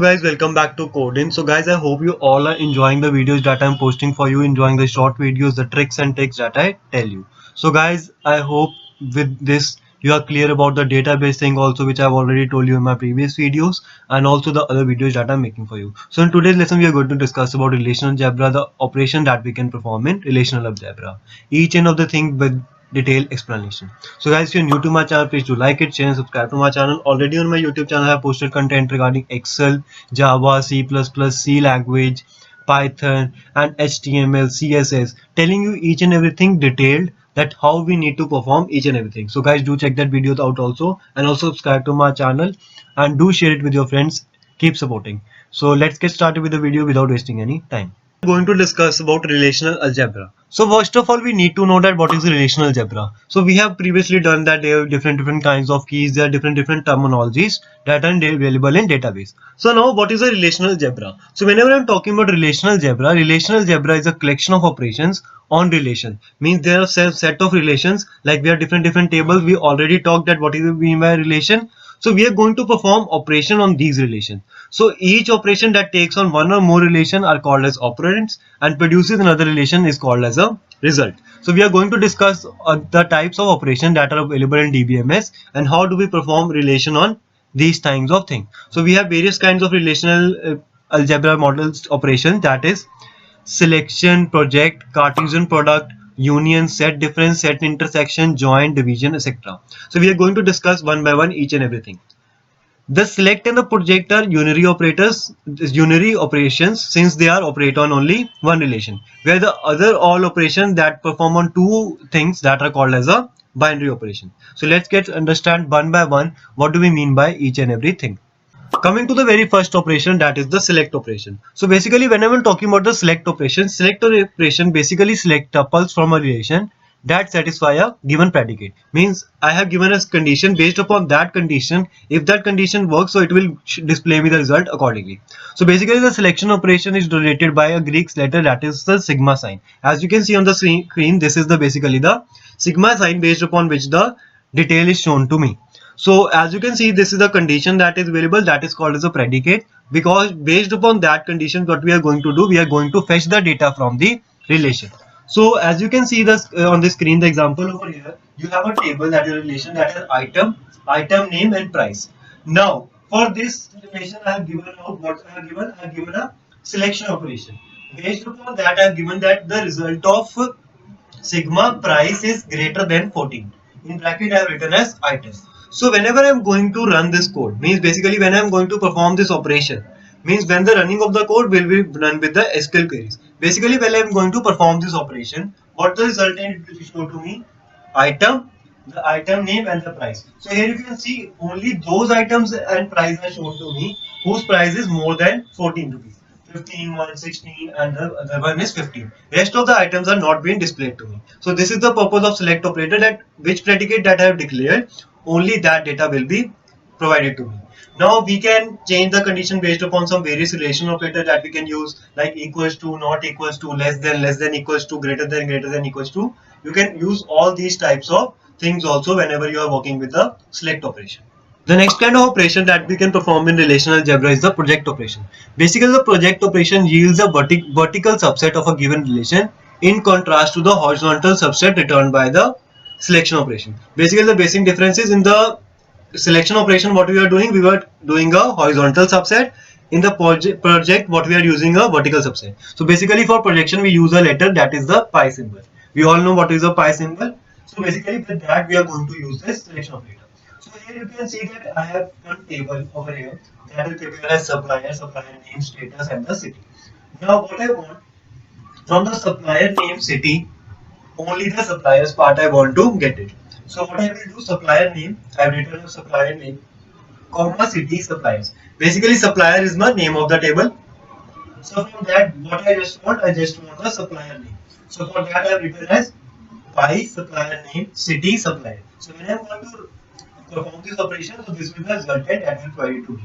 Guys, welcome back to Coding. So guys, I hope you all are enjoying the videos that I'm posting for you, enjoying the short videos, the tricks and tricks that I tell you. So guys, I hope with this you are clear about the database thing also, which I've already told you in my previous videos, and also the other videos that I'm making for you. So in today's lesson we are going to discuss about relational algebra, the operation that we can perform in relational algebra, each and of the thing with detailed explanation. So guys, if you're new to my channel, please do like it, share and subscribe to my channel. Already on my YouTube channel I have posted content regarding Excel, Java, C++, C language, Python and HTML, CSS, telling you each and everything detailed, that how we need to perform each and everything. So guys, do check that video out also, and also subscribe to my channel and do share it with your friends. Keep supporting. So let's get started with the video without wasting any time. Going to discuss about relational algebra. So first of all, we need to know that what is relational algebra. So we have previously done that there are different kinds of keys, there are different terminologies that are available in database. So now what is a relational algebra? So whenever I'm talking about relational algebra is a collection of operations on relation. Means there are set of relations, like we have different tables. We already talked that what is mean by relation. So we are going to perform operation on these relations. So each operation that takes on one or more relation are called as operands, and produces another relation is called as a result. So we are going to discuss the types of operation that are available in DBMS, and how do we perform relation on these kinds of things. So we have various kinds of relational algebra models operations, that is selection, project, Cartesian product, union, set difference, set intersection, join, division, etc. So we are going to discuss one by one each and everything. The select and the project are unary operations, since they are operate on only one relation, where the other all operations that perform on two things that are called as a binary operation. So let's get understand one by one what do we mean by each and everything. Coming to the very first operation, that is the select operation. So basically whenever I'm talking about the select operation basically select tuples from a relation that satisfy a given predicate. Means I have given a condition, based upon that condition, if that condition works, so it will display me the result accordingly. So basically the selection operation is related by a Greek letter, that is the sigma sign. As you can see on the screen, this is the basically the sigma sign based upon which the detail is shown to me. So as you can see, this is the condition that is available, that is called as a predicate, because based upon that condition what we are going to do, we are going to fetch the data from the relation. So as you can see this on the screen, the example over here, you have a table that is a relation, that is item name and price. Now for this relation I have given out what I have given a selection operation. Based upon that I have given that the result of sigma price is greater than 14. In bracket I have written as item. So whenever I am going to run this code, means basically when I am going to perform this operation, means when the running of the code will be run with the SQL queries. Basically when I am going to perform this operation, what the resultant will show to me? Item, the item name and the price. So here you can see only those items and price are shown to me whose price is more than 14 rupees. 15, 1, 16 and the other one is 15. Rest of the items are not being displayed to me. So this is the purpose of select operator, that which predicate that I have declared, only that data will be provided to me. Now we can change the condition based upon some various relation operator that we can use, like equals to, not equals to, less than equals to, greater than equals to. You can use all these types of things also whenever you are working with the select operation. The next kind of operation that we can perform in relational algebra is the project operation. Basically, the project operation yields a vertical subset of a given relation, in contrast to the horizontal subset returned by the selection operation. Basically, the basic difference is in the selection operation, what we are doing, we were doing a horizontal subset. In the project, what we are using a vertical subset. So basically, for projection, we use a letter, that is the pi symbol. We all know what is a pi symbol. So basically, with that, we are going to use this selection operator. So here you can see that I have one table over here, that is prepared as supplier name, status, and the city. Now, what I want from the supplier name, city, only the suppliers part I want to get it. So what I will do, supplier name, I have written a supplier name, comma city suppliers. Basically, supplier is the name of the table. So from that, what I just want the supplier name. So for that, I have written as by supplier name, city supplier. So when I am going to perform this operation, so this will be the resultant that will query to me.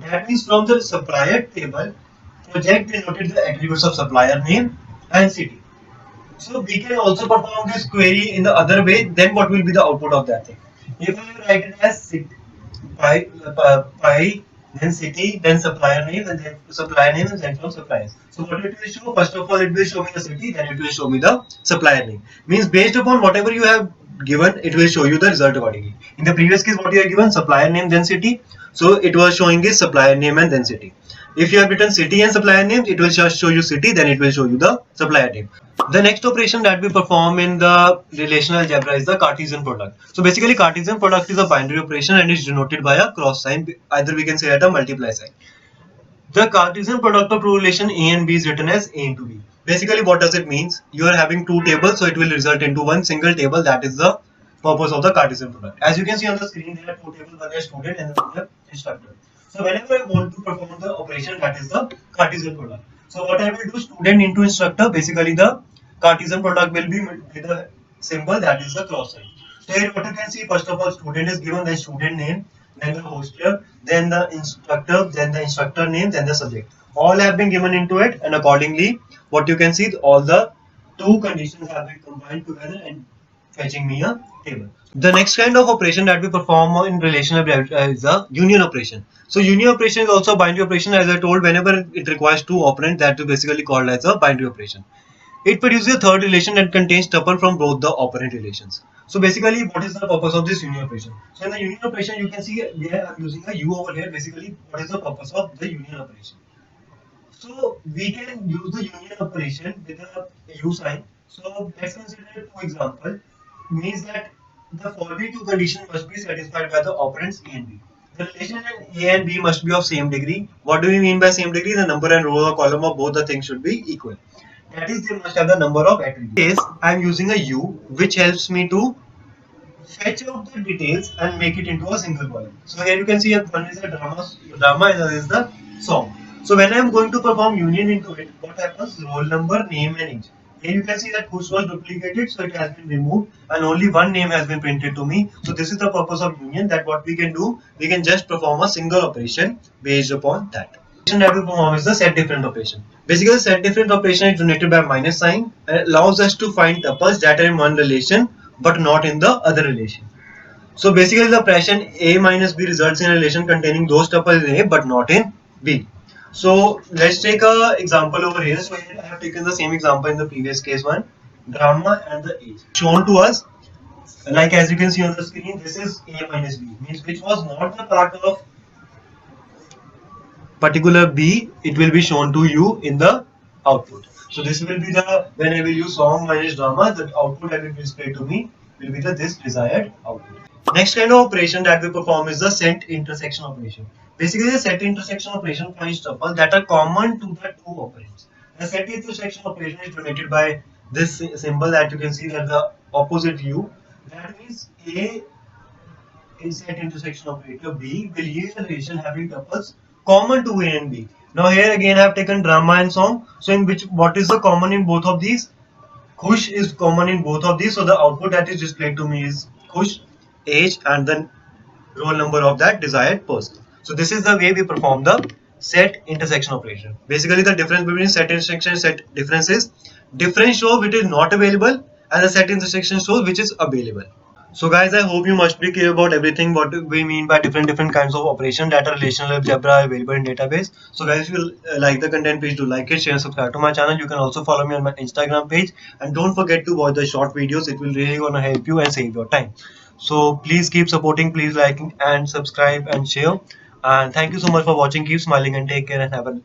That means from the supplier table, project denoted the attributes of supplier name and city. So we can also perform this query in the other way. Then what will be the output of that thing? If I write it as pi then city, then supplier name, and then supplier name, and then from suppliers. So what it will show? First of all, it will show me the city, then it will show me the supplier name. Means based upon whatever you have given, it will show you the result accordingly. In the previous case, what you have given, supplier name, then city. So it was showing is supplier name and then city. If you have written city and supplier name, it will just show you city, then it will show you the supplier name. The next operation that we perform in the relational algebra is the Cartesian product. So basically Cartesian product is a binary operation and is denoted by a cross sign. Either we can say at a multiply sign. The Cartesian product of two relation A and B is written as A into B. Basically what does it means? You are having two tables, so it will result into one single table. That is the purpose of the Cartesian product. As you can see on the screen, there are two tables, one is student and another instructor. So whenever I want to perform the operation, that is the Cartesian product. So what I will do, student into instructor, basically the Cartesian product will be with the symbol that is the cross sign. So here what you can see, first of all, student is given the student name, then the hostler, then the instructor, then the instructor name, then the subject. All have been given into it, and accordingly, what you can see, all the two conditions have been combined together and fetching me a table. The next kind of operation that we perform in relational algebra is the union operation. So union operation is also a binary operation. As I told, whenever it requires two operands, that is basically called as a binary operation. It produces a third relation that contains tuple from both the operand relations. So basically, what is the purpose of this union operation? So in the union operation, you can see here I'm using a U over here. Basically, what is the purpose of the union operation? So we can use the union operation with a U sign. So let's consider two example. Means that the following two conditions must be satisfied by the operands A and B. The relation in A and B must be of same degree. What do we mean by same degree? The number and row or column of both the things should be equal. That is, they must have the number of attributes. In this case, I am using a U, which helps me to fetch out the details and make it into a single column. So here you can see one is a drama and other is the song. So when I am going to perform union into it, what happens? Roll number, name and age. Here you can see that Kush was duplicated, so it has been removed and only one name has been printed to me. So this is the purpose of union, that what we can do, we can just perform a single operation based upon that. The operation that we perform is the set different operation. Basically, the set different operation is denoted by minus sign and it allows us to find tuples that are in one relation but not in the other relation. So basically the operation A minus B results in a relation containing those tuples in A but not in B. So let's take a example over here. So here I have taken the same example in the previous case one, drama and the age. Shown to us, like as you can see on the screen, this is A minus B, means which was not the part of particular B, it will be shown to you in the output. So this will be the, when I will use song minus drama, the output that will be displayed to me will be the this desired output. Next kind of operation that we perform is the set intersection operation. Basically, the set intersection operation finds tuples that are common to the two operands. The set intersection operation is denoted by this symbol that you can see, that the opposite U. That means A in set intersection operator B will yield a relation having tuples common to A and B. Now here again I have taken drama and song. So in which, what is the common in both of these? Khush is common in both of these. So the output that is displayed to me is Khush, age and the roll number of that desired person. So this is the way we perform the set intersection operation. Basically the difference between set intersection and set difference is difference shows which is not available and the set intersection shows which is available. So guys, I hope you must be clear about everything what we mean by different kinds of operation that are relational algebra available in database. So guys, if you like the content, please do like it, share and subscribe to my channel. You can also follow me on my Instagram page and don't forget to watch the short videos. It will really gonna help you and save your time. So please keep supporting, please liking and subscribe and share. And thank you so much for watching. Keep smiling and take care and have a